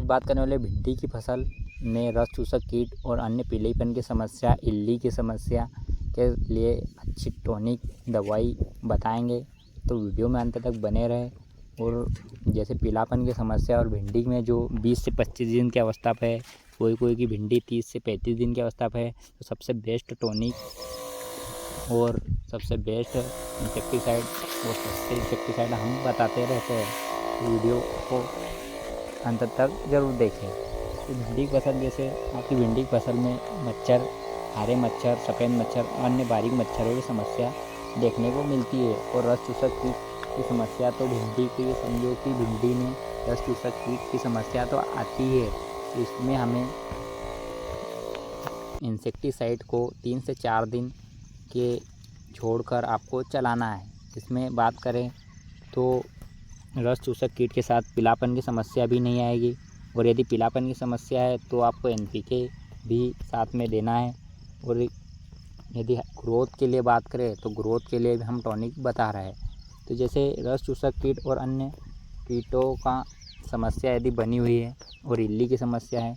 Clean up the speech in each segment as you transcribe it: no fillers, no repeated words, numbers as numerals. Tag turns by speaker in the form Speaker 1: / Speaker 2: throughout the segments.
Speaker 1: बात करने वाले भिंडी की फसल में रस चूसक कीट और अन्य पीलेपन की समस्या, इल्ली की समस्या के लिए अच्छी टॉनिक दवाई बताएंगे, तो वीडियो में अंत तक बने रहे। और जैसे पीलापन की समस्या और भिंडी में जो 20 से 25 दिन की अवस्था पे है, कोई की भिंडी 30 से 35 दिन की अवस्था पे है, तो सबसे बेस्ट टॉनिक और सबसे बेस्ट इंसेक्टिसाइड और सस्ते इंसेक्टिसाइड हम बताते रहते हैं। वीडियो को अंत तक ज़रूर देखें। तो भिंडी की फसल, जैसे आपकी भिंडी की फसल में मच्छर, हरे मच्छर, सफ़ेद मच्छर, अन्य बारीक मच्छरों की समस्या देखने को मिलती है। और रस चूसक कीट की समस्या तो भिंडी की, समझो कि भिंडी में रस चूसक कीट की समस्या तो आती है। तो इसमें हमें इंसेक्टिसाइड को 3 से 4 दिन के छोड़कर आपको चलाना है। इसमें बात करें तो रस चूसक कीट के साथ पीलापन की समस्या भी नहीं आएगी। और यदि पीलापन की समस्या है तो आपको NPK भी साथ में देना है। और यदि ग्रोथ के लिए बात करें तो ग्रोथ के लिए भी हम टॉनिक बता रहे हैं। तो जैसे रस चूसक कीट और अन्य कीटों का समस्या यदि बनी हुई है और इल्ली की समस्या है,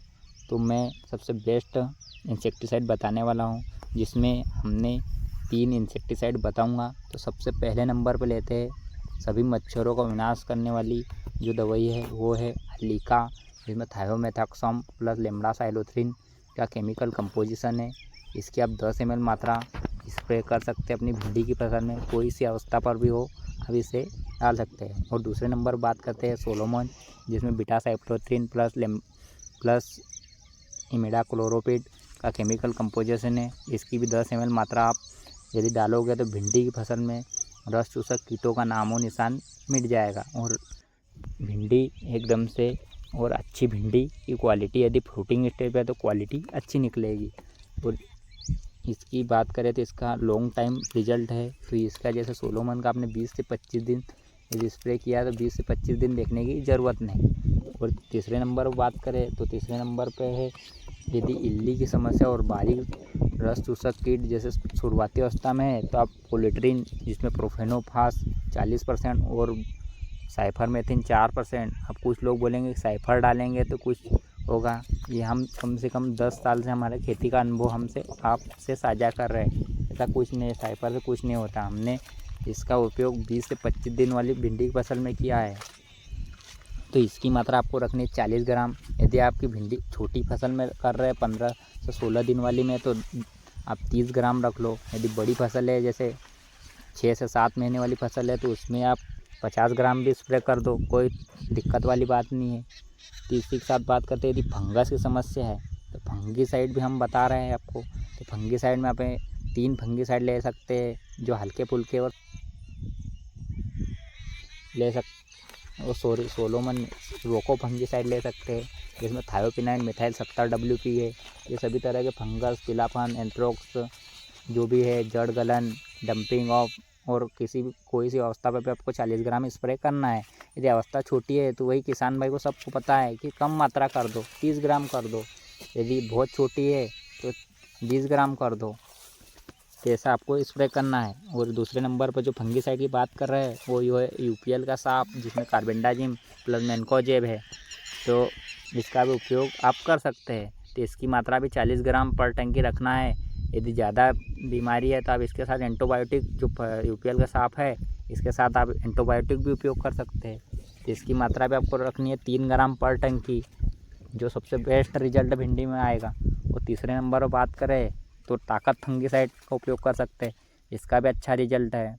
Speaker 1: तो मैं सबसे बेस्ट इंसेक्टिसाइड बताने वाला हूँ, जिसमें हमने 3 इंसेक्टिसाइड बताऊँगा। तो सबसे पहले नंबर पर लेते हैं सभी मच्छरों का विनाश करने वाली जो दवाई है वो है हल्लीका, जिसमें थायोमेथाक्सम प्लस लेम्डासाइलोथ्रिन का केमिकल कंपोजिशन है। इसकी आप 10 ml मात्रा स्प्रे कर सकते हैं अपनी भिंडी की फसल में। कोई सी अवस्था पर भी हो आप इसे डाल सकते हैं। और दूसरे नंबर बात करते हैं सोलोमन, जिसमें बीटासाइक्लोथ्रिन प्लस इमिडाक्लोरोपिड का केमिकल कंपोजिशन है। इसकी भी 10 ml मात्रा आप यदि डालोगे तो भिंडी की फसल में रस चूसक कीटों का नामो निशान मिट जाएगा। और भिंडी एकदम से, और अच्छी भिंडी की क्वालिटी, यदि फ्रूटिंग स्टेज पे है तो क्वालिटी अच्छी निकलेगी। और इसकी बात करें तो इसका लॉन्ग टाइम रिजल्ट है। तो इसका जैसे सोलोमन का आपने 20 से 25 दिन यदि स्प्रे किया तो 20 से 25 दिन देखने की ज़रूरत नहीं। और तीसरे नंबर पर बात करें तो तीसरे नंबर पे है यदि इल्ली की समस्या और बारीक रस चूसक कीट जैसे शुरुआती अवस्था में है, तो आप पोलिट्रीन, जिसमें प्रोफेनोफास 40% और साइफरमेथ्रिन 4%। अब कुछ लोग बोलेंगे साइफर डालेंगे तो कुछ होगा, ये हम कम से कम 10 साल से हमारे खेती का अनुभव हमसे आपसे साझा कर रहे हैं। ऐसा कुछ नहीं है, साइफर से कुछ नहीं होता। हमने इसका उपयोग 20 से 25 दिन वाली भिंडी की फसल में किया है। तो इसकी मात्रा आपको रखनी है 40 ग्राम। यदि आपकी भिंडी छोटी फसल में कर रहे हैं 15 से 16 दिन वाली में, तो आप 30 ग्राम रख लो। यदि बड़ी फसल है, जैसे 6 से 7 महीने वाली फसल है, तो उसमें आप 50 ग्राम भी स्प्रे कर दो, कोई दिक्कत वाली बात नहीं है। तो इसी के साथ बात करते हैं यदि फंगस की समस्या है, तो फंगीसाइड भी हम बता रहे हैं आपको। तो फंगीसाइड में आप 3 फंगीसाइड ले सकते हैं जो हल्के फुल्के और सोलोमन रोको फंगीसाइड ले सकते हैं, जिसमें थायोपिनाइन मिथाइल 70 WP है। ये सभी तरह के फंगस, पीलापन, एंथ्रोक्स जो भी है, जड़ गलन, डंपिंग ऑफ, और कोई सी अवस्था पर आपको 40 ग्राम स्प्रे करना है। यदि अवस्था छोटी है तो वही किसान भाई को सबको पता है कि कम मात्रा कर दो, 30 ग्राम कर दो। यदि बहुत छोटी है तो 20 ग्राम कर दो। तो ऐसा आपको स्प्रे करना है। और दूसरे नंबर पर जो फंगीसाइड की बात कर रहे हैं वो ये है UPL का सांप, जिसमें कार्बेंडाजिम प्लस मैनकोजेब है। तो इसका भी उपयोग आप कर सकते हैं। तो इसकी मात्रा भी 40 ग्राम पर टंकी रखना है। यदि ज़्यादा बीमारी है तो आप इसके साथ एंटीबायोटिक, जो UPL का सांप है, इसके साथ आप एंटीबायोटिक भी उपयोग कर सकते हैं। तो इसकी मात्रा भी आपको रखनी है 3 ग्राम पर टंकी, जो सबसे बेस्ट रिजल्ट भिंडी में आएगा। और तीसरे नंबर पर बात करें तो ताकत फंगीसाइड का उपयोग कर सकते हैं, इसका भी अच्छा रिजल्ट है।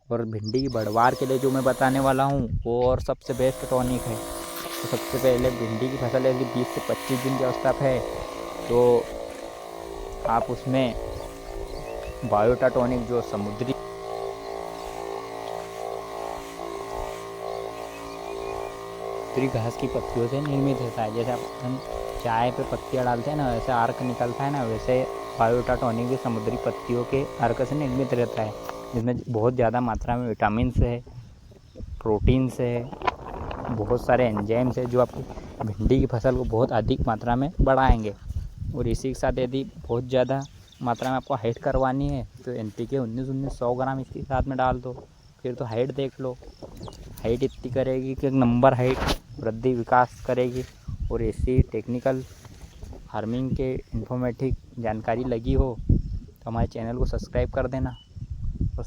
Speaker 1: और भिंडी की बढ़वार के लिए जो मैं बताने वाला हूँ वो और सबसे बेस्ट टॉनिक है। तो सबसे पहले भिंडी की फसल यदि 20 से 25 दिन की अवस्था पे है, तो आप उसमें बायोटा टॉनिक, जो समुद्री घास की पत्तियों से निर्मित होता है, जैसे हम चाय पे पत्तियाँ डालते हैं ना, वैसे अर्क निकलता है ना, वैसे बायोटा टॉनिक भी समुद्री पत्तियों के अर्क से निर्मित रहता है, जिसमें बहुत ज़्यादा मात्रा में विटामिन्स है, प्रोटीन्स है, बहुत सारे एंजाइम्स है, जो आपकी भिंडी की फसल को बहुत अधिक मात्रा में बढ़ाएंगे। और इसी के साथ यदि बहुत ज़्यादा मात्रा में आपको हाइट करवानी है तो NPK 19-19 100 ग्राम इसके साथ में डाल दो। फिर तो हाइट देख लो, हाइट इतनी करेगी कि नंबर हाइट वृद्धि विकास करेगी और ऐसी टेक्निकल फार्मिंग के इन्फॉर्मेटिव जानकारी लगी हो तो हमारे चैनल को सब्सक्राइब कर देना और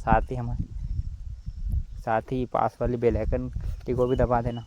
Speaker 1: साथ ही पास वाली बेल आइकन को भी दबा देना।